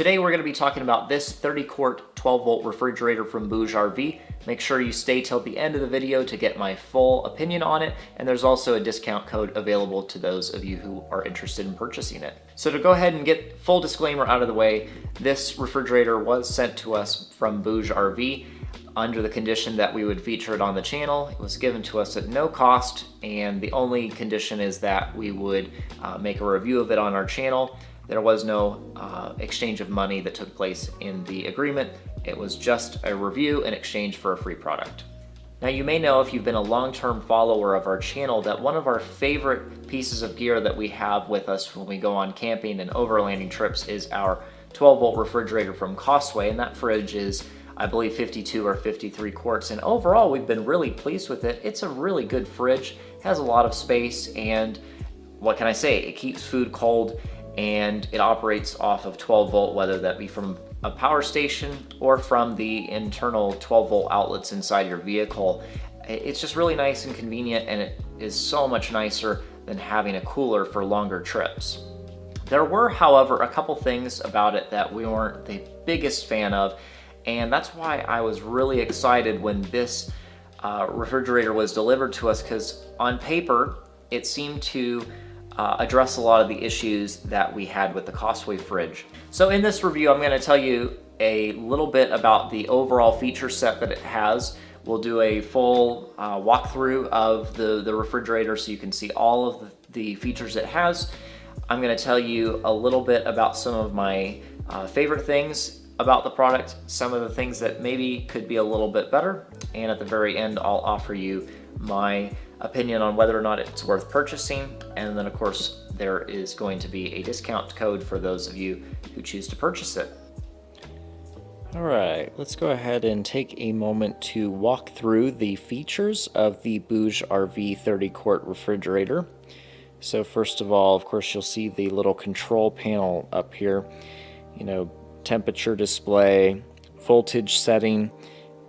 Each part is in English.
Today we're going to be talking about this 30-quart 12-volt refrigerator from BougeRV. Make sure you stay till the end of the video to get my full opinion on it, and there's also a discount code available to those of you who are interested in purchasing it. So to go ahead and get full disclaimer out of the way, this refrigerator was sent to us from BougeRV under the condition that we would feature it on the channel. It was given to us at no cost, and the only condition is that we would make a review of it on our channel. There was no exchange of money that took place in the agreement. It was just a review in exchange for a free product. Now, you may know, if you've been a long-term follower of our channel, that one of our favorite pieces of gear that we have with us when we go on camping and overlanding trips is our 12-volt refrigerator from Costway, and that fridge is, I believe, 52 or 53 quarts, and overall we've been really pleased with it. It's a really good fridge, has a lot of space, and what can I say, it keeps food cold, and it operates off of 12 volt, whether that be from a power station or from the internal 12 volt outlets inside your vehicle. It's just really nice and convenient, and it is so much nicer than having a cooler for longer trips. There were, however, a couple things about it that we weren't the biggest fan of, and that's why I was really excited when this refrigerator was delivered to us, because on paper it seemed to address a lot of the issues that we had with the Costway fridge. So in this review, I'm going to tell you a little bit about the overall feature set that it has. We'll do a full walkthrough of the refrigerator so you can see all of the features it has. I'm going to tell you a little bit about some of my favorite things about the product, some of the things that maybe could be a little bit better, and at the very end I'll offer you my opinion on whether or not it's worth purchasing, and then of course there is going to be a discount code for those of you who choose to purchase it. Alright, let's go ahead and take a moment to walk through the features of the BougeRV 30-quart refrigerator. So first of all, of course, you'll see the little control panel up here, temperature display, voltage setting.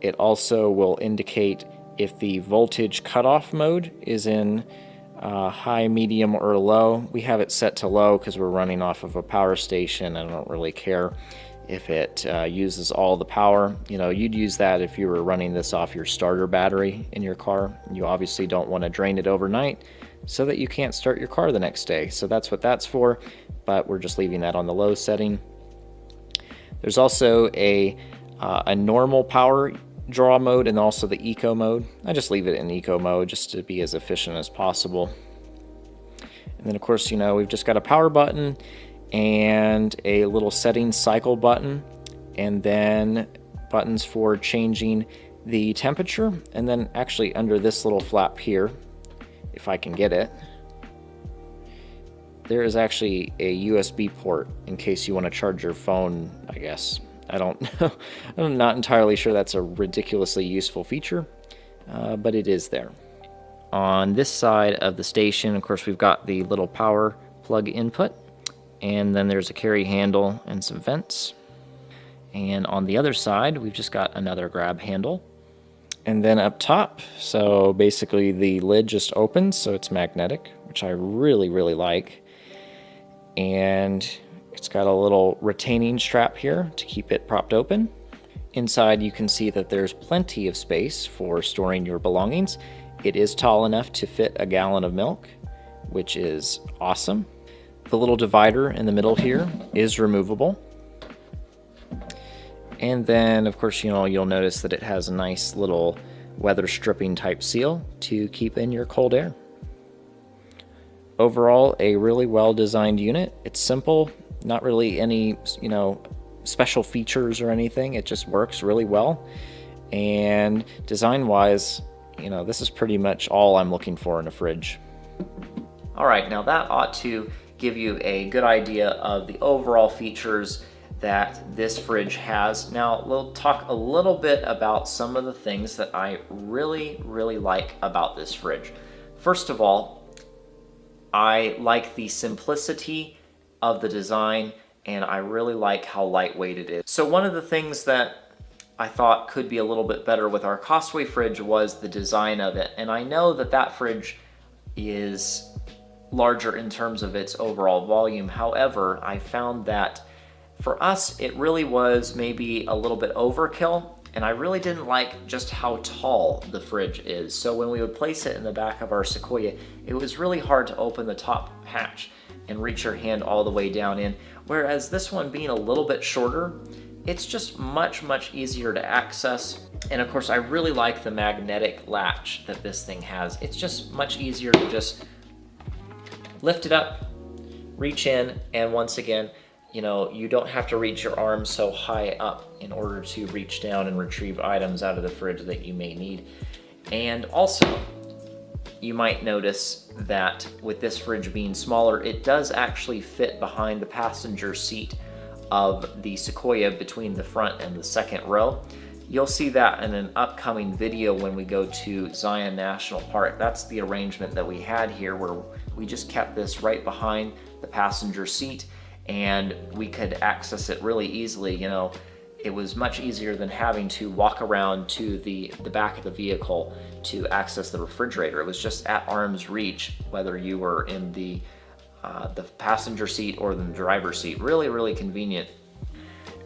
It also will indicate if the voltage cutoff mode is in high, medium, or low. We have it set to low because we're running off of a power station. I don't really care if it uses all the power. You'd use that if you were running this off your starter battery in your car. You obviously don't want to drain it overnight so that you can't start your car the next day. So that's what that's for, but we're just leaving that on the low setting. There's also a normal power draw mode and also the eco mode. I just leave it in eco mode just to be as efficient as possible. And then of course, we've just got a power button and a little setting cycle button, and then buttons for changing the temperature. And then actually under this little flap here, if I can get it, there is actually a USB port in case you want to charge your phone, I guess. I don't know. I'm not entirely sure that's a ridiculously useful feature, but it is there. On this side of the station, of course, we've got the little power plug input, and then there's a carry handle and some vents. And on the other side, we've just got another grab handle. And then up top, so basically the lid just opens, so it's magnetic, which I really, really like. And it's got a little retaining strap here to keep it propped open. Inside, you can see that there's plenty of space for storing your belongings. It is tall enough to fit a gallon of milk, which is awesome. The little divider in the middle here is removable. And then, of course, you'll notice that it has a nice little weather stripping type seal to keep in your cold air. Overall, a really well-designed unit. It's simple, not really any, special features or anything. It just works really well. And design-wise, this is pretty much all I'm looking for in a fridge. All right, now that ought to give you a good idea of the overall features that this fridge has. Now, we'll talk a little bit about some of the things that I really, really like about this fridge. First of all, I like the simplicity of the design, and I really like how lightweight it is. So one of the things that I thought could be a little bit better with our Costway fridge was the design of it. And I know that that fridge is larger in terms of its overall volume. However, I found that For us, it really was maybe a little bit overkill, and I really didn't like just how tall the fridge is. So when we would place it in the back of our Sequoia, it was really hard to open the top hatch and reach your hand all the way down in. Whereas this one being a little bit shorter, it's just much easier to access. And of course, I really like the magnetic latch that this thing has. It's just much easier to just lift it up, reach in, and once again, you know, you don't have to reach your arms so high up in order to reach down and retrieve items out of the fridge that you may need. And also, you might notice that with this fridge being smaller, it does actually fit behind the passenger seat of the Sequoia between the front and the second row. You'll see that in an upcoming video when we go to Zion National Park. That's the arrangement that we had here, where we just kept this right behind the passenger seat and we could access it really easily. You know, it was much easier than having to walk around to the back of the vehicle to access the refrigerator. It was just at arm's reach, whether you were in the passenger seat or the driver's seat. Really convenient.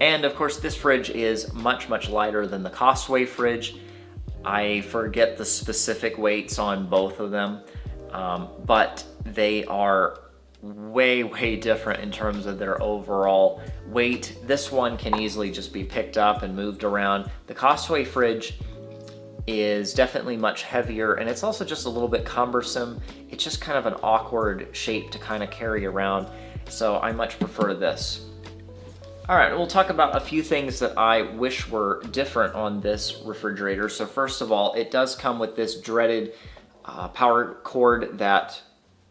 And of course, this fridge is much lighter than the Costway fridge. I forget the specific weights on both of them, but they are way different in terms of their overall weight. This one can easily just be picked up and moved around. The Costway fridge is definitely much heavier, and it's also just a little bit cumbersome. It's just kind of an awkward shape to kind of carry around, so I much prefer this. All right, we'll talk about a few things that I wish were different on this refrigerator. So first of all, it does come with this dreaded power cord that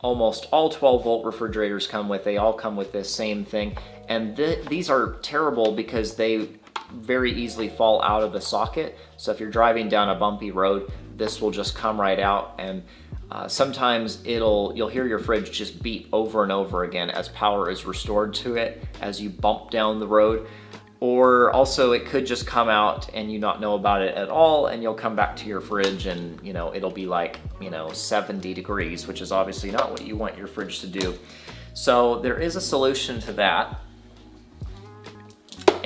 almost all 12-volt refrigerators come with. They all come with this same thing, and these are terrible because they very easily fall out of the socket. So if you're driving down a bumpy road, this will just come right out, and sometimes you'll hear your fridge just beep over and over again as power is restored to it as you bump down the road. Or also it could just come out and you not know about it at all, and you'll come back to your fridge and, you know, it'll be like, you know, 70 degrees, which is obviously not what you want your fridge to do. So there is a solution to that,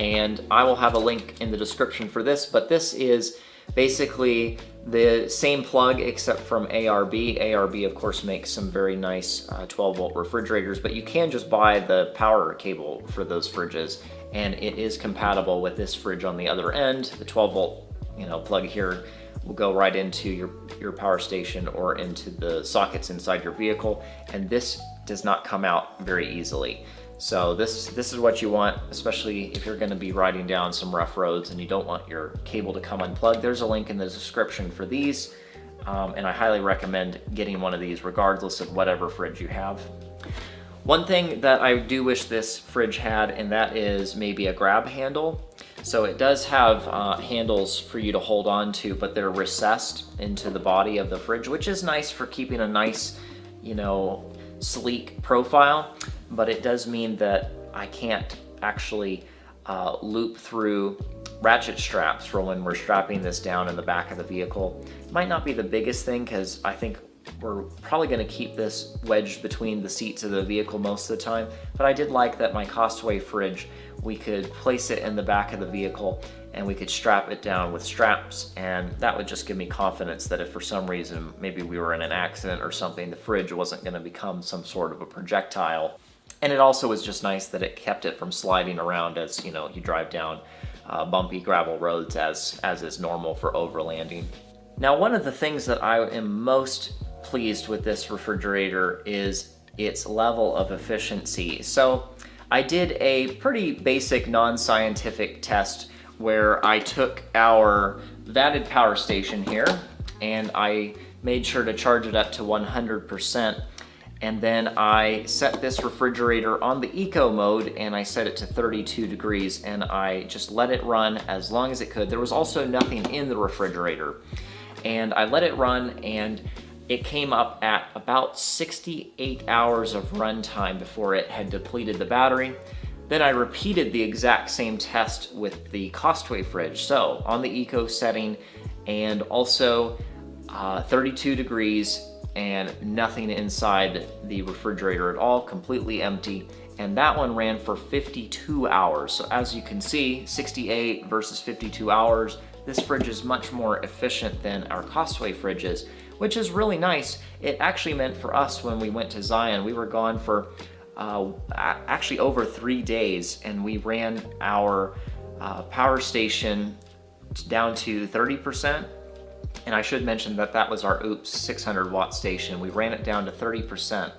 and I will have a link in the description for this, but this is basically the same plug except from ARB. ARB of course makes some very nice 12-volt refrigerators, but you can just buy the power cable for those fridges, and it is compatible with this fridge on the other end. The 12-volt, you know, plug here will go right into your power station or into the sockets inside your vehicle, and this does not come out very easily. So this is what you want, especially if you're going to be riding down some rough roads and you don't want your cable to come unplugged. There's a link in the description for these, and I highly recommend getting one of these regardless of whatever fridge you have. One thing that I do wish this fridge had, and that is maybe a grab handle. So it does have handles for you to hold on to, but they're recessed into the body of the fridge, which is nice for keeping a nice, you know, sleek profile. But it does mean that I can't actually loop through ratchet straps for when we're strapping this down in the back of the vehicle. Might not be the biggest thing, because I think we're probably going to keep this wedged between the seats of the vehicle most of the time, but I did like that my Costway fridge, we could place it in the back of the vehicle and we could strap it down with straps, and that would just give me confidence that if for some reason maybe we were in an accident or something, the fridge wasn't going to become some sort of a projectile. And it also was just nice that it kept it from sliding around as, you know, you drive down bumpy gravel roads as is normal for overlanding. Now, one of the things that I am most pleased with this refrigerator is its level of efficiency. So I did a pretty basic non-scientific test where I took our vatted power station here and I made sure to charge it up to 100%. And then I set this refrigerator on the eco mode and I set it to 32 degrees and I just let it run as long as it could. There was also nothing in the refrigerator. And I let it run, and it came up at about 68 hours of runtime before it had depleted the battery. Then I repeated the exact same test with the Costway fridge. So on the eco setting and also 32 degrees and nothing inside the refrigerator at all, completely empty. and that one ran for 52 hours. So as you can see, 68 versus 52 hours, this fridge is much more efficient than our Costway fridges, which is really nice. It actually meant for us when we went to Zion, we were gone for actually over 3 days, and we ran our power station down to 30%. And I should mention that that was our 600 watt station. We ran it down to 30%,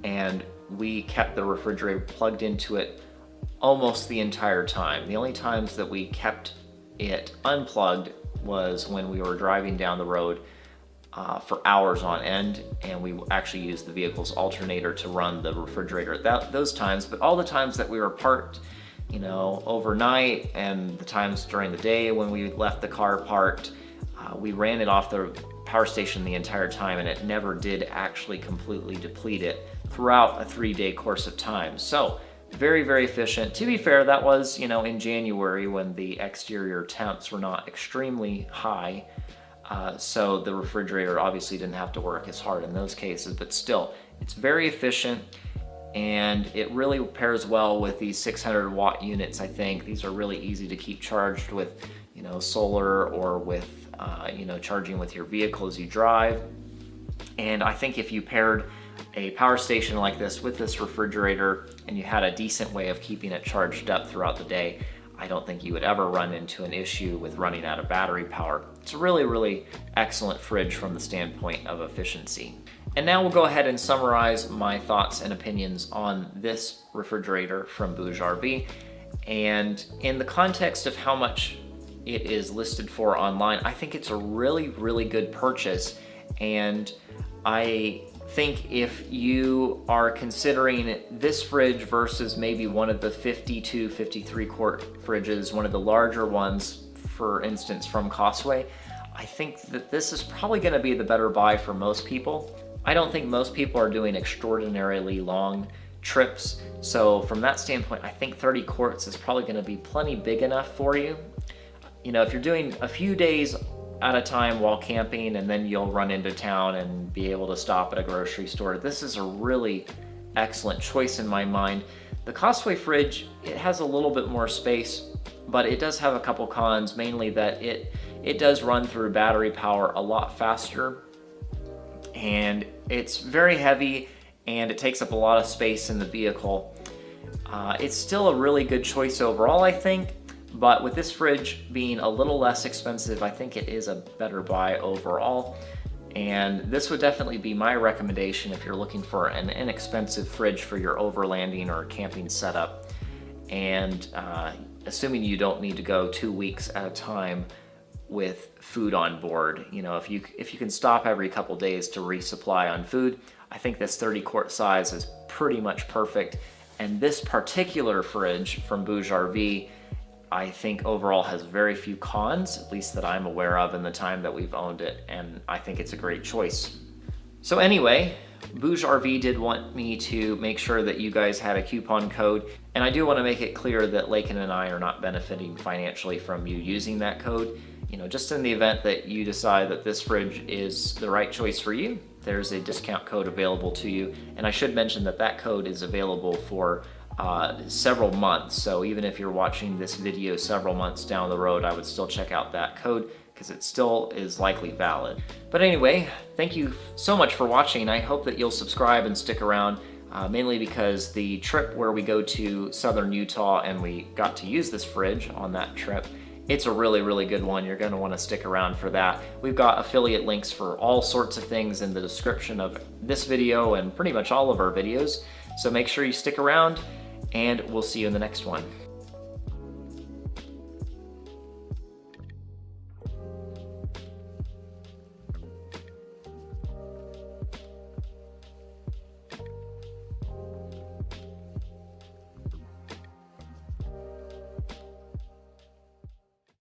and we kept the refrigerator plugged into it almost the entire time. The only times that we kept it unplugged was when we were driving down the road for hours on end, and we actually used the vehicle's alternator to run the refrigerator at those times. But all the times that we were parked, you know, overnight, and the times during the day when we left the car parked, we ran it off the power station the entire time, and it never did actually completely deplete it throughout a 3-day course of time. So very, very efficient. To be fair, that was, you know, in January when the exterior temps were not extremely high. So the refrigerator obviously didn't have to work as hard in those cases, but still, it's very efficient, and it really pairs well with these 600 watt units. I think these are really easy to keep charged with, you know, solar, or with, you know, charging with your vehicle as you drive. And I think if you paired a power station like this with this refrigerator, and you had a decent way of keeping it charged up throughout the day, I don't think you would ever run into an issue with running out of battery power. It's a really, really excellent fridge from the standpoint of efficiency. And now we'll go ahead and summarize my thoughts and opinions on this refrigerator from BougeRV. And in the context of how much it is listed for online, I think it's a really, really good purchase. And I think if you are considering this fridge versus maybe one of the 52, 53 quart fridges, one of the larger ones, for instance, from Costway, I think that this is probably going to be the better buy for most people. I don't think most people are doing extraordinarily long trips. So from that standpoint, I think 30 quarts is probably going to be plenty big enough for you. You know, if you're doing a few days at a time while camping, and then you'll run into town and be able to stop at a grocery store, this is a really excellent choice in my mind. The Costway fridge, it has a little bit more space, but it does have a couple cons, mainly that it does run through battery power a lot faster, and it's very heavy, and it takes up a lot of space in the vehicle. It's still a really good choice overall, I think. But with this fridge being a little less expensive, I think it is a better buy overall. And this would definitely be my recommendation if you're looking for an inexpensive fridge for your overlanding or camping setup. And assuming you don't need to go 2 weeks at a time with food on board. You know, if you can stop every couple days to resupply on food, I think this 30 quart size is pretty much perfect. And this particular fridge from BougeRV, I think overall has very few cons, at least that I'm aware of in the time that we've owned it, and I think it's a great choice. So anyway, BougeRV did want me to make sure that you guys had a coupon code, and I do want to make it clear that Lakin and I are not benefiting financially from you using that code. You know, just in the event that you decide that this fridge is the right choice for you, there's a discount code available to you, and I should mention that that code is available for several months. So even if you're watching this video several months down the road, I would still check out that code because it still is likely valid. But anyway, thank you so much for watching. I hope that you'll subscribe and stick around, mainly because the trip where we go to southern Utah and we got to use this fridge on that trip, it's a really, really good one. You're going to want to stick around for that. We've got affiliate links for all sorts of things in the description of this video and pretty much all of our videos. So make sure you stick around, and we'll see you in the next one.